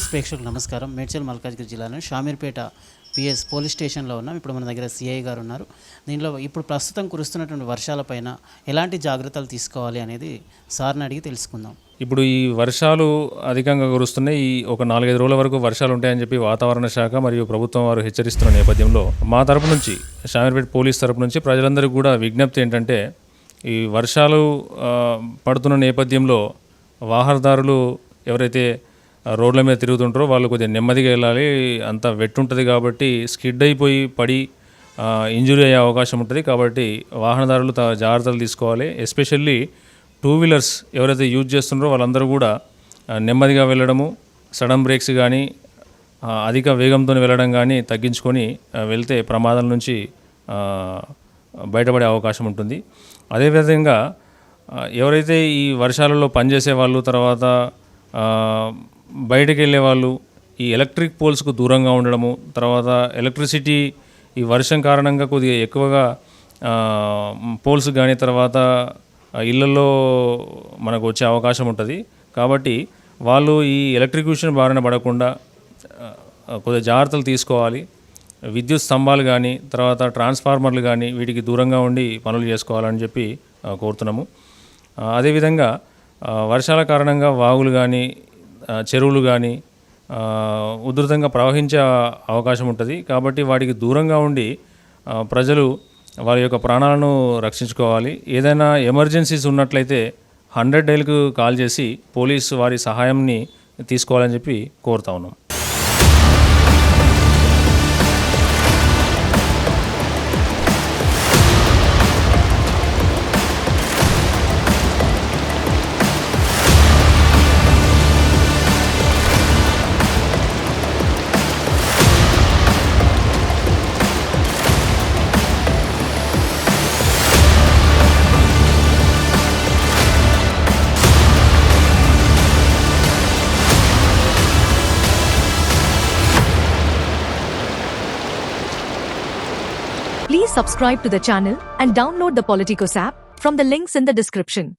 News ప్రేక్షకులకు నమస్కారం. మేడ్చల్ మల్కాజ్గిరి జిల్లాలోని షామీర్పేట పిఎస్ పోలీస్ స్టేషన్లో ఉన్నాం. ఇప్పుడు మన దగ్గర సిఐ గారు ఉన్నారు. దీనిలో ఇప్పుడు ప్రస్తుతం కురుస్తున్నటువంటి వర్షాలపైన ఎలాంటి జాగ్రత్తలు తీసుకోవాలి అనేది సార్ని అడిగి తెలుసుకుందాం. ఇప్పుడు ఈ వర్షాలు అధికంగా కురుస్తున్నాయి. ఈ ఒక 4-5 రోజుల వరకు వర్షాలు ఉంటాయని చెప్పి వాతావరణ శాఖ మరియు ప్రభుత్వం వారు హెచ్చరిస్తున్న నేపథ్యంలో మా తరపు నుంచి, షామీర్పేట పోలీస్ తరపు నుంచి ప్రజలందరికీ కూడా విజ్ఞప్తి ఏంటంటే, ఈ వర్షాలు పడుతున్న నేపథ్యంలో వాహనదారులు ఎవరైతే రోడ్ల మీద తిరుగుతుంటారో వాళ్ళు కొద్దిగా నెమ్మదిగా వెళ్ళాలి. అంత వెట్ ఉంటుంది కాబట్టి స్కిడ్ అయిపోయి పడి ఇంజురీ అయ్యే అవకాశం ఉంటుంది. కాబట్టి వాహనదారులు జాగ్రత్తలు తీసుకోవాలి. ఎస్పెషల్లీ 2 వీలర్స్ ఎవరైతే యూజ్ చేస్తున్నారో వాళ్ళందరూ కూడా నెమ్మదిగా వెళ్ళడము, సడన్ బ్రేక్స్ కానీ అధిక వేగంతో వెళ్ళడం కానీ తగ్గించుకొని వెళ్తే ప్రమాదాల నుంచి బయటపడే అవకాశం ఉంటుంది. అదేవిధంగా ఎవరైతే ఈ వర్షాలలో పనిచేసే వాళ్ళు, తర్వాత బయటకు వెళ్ళే వాళ్ళు ఈ ఎలక్ట్రిక్ పోల్స్కు దూరంగా ఉండడము, తర్వాత ఎలక్ట్రిసిటీ ఈ వర్షం కారణంగా కొద్దిగా ఎక్కువగా పోల్స్ కానీ తర్వాత ఇళ్లలో మనకు వచ్చే అవకాశం ఉంటుంది. కాబట్టి వాళ్ళు ఈ ఎలక్ట్రిక్యూషన్ బారిన పడకుండా కొద్దిగా జాగ్రత్తలు తీసుకోవాలి. విద్యుత్ స్తంభాలు కానీ తర్వాత ట్రాన్స్ఫార్మర్లు కానీ వీటికి దూరంగా ఉండి పనులు చేసుకోవాలని చెప్పి కోరుతున్నాము. అదేవిధంగా వర్షాల కారణంగా వాగులు కానీ చెరువులు కానీ ఉధృతంగా ప్రవహించే అవకాశం ఉంటుంది. కాబట్టి వాటికి దూరంగా ఉండి ప్రజలు వారి యొక్క ప్రాణాలను రక్షించుకోవాలి. ఏదైనా ఎమర్జెన్సీస్ ఉన్నట్లయితే 100 డైల్కు కాల్ చేసి పోలీసు వారి సహాయాన్ని తీసుకోవాలని చెప్పి కోరుతా ఉన్నాం. Please subscribe to the channel and download the Politicos app from the links in the description.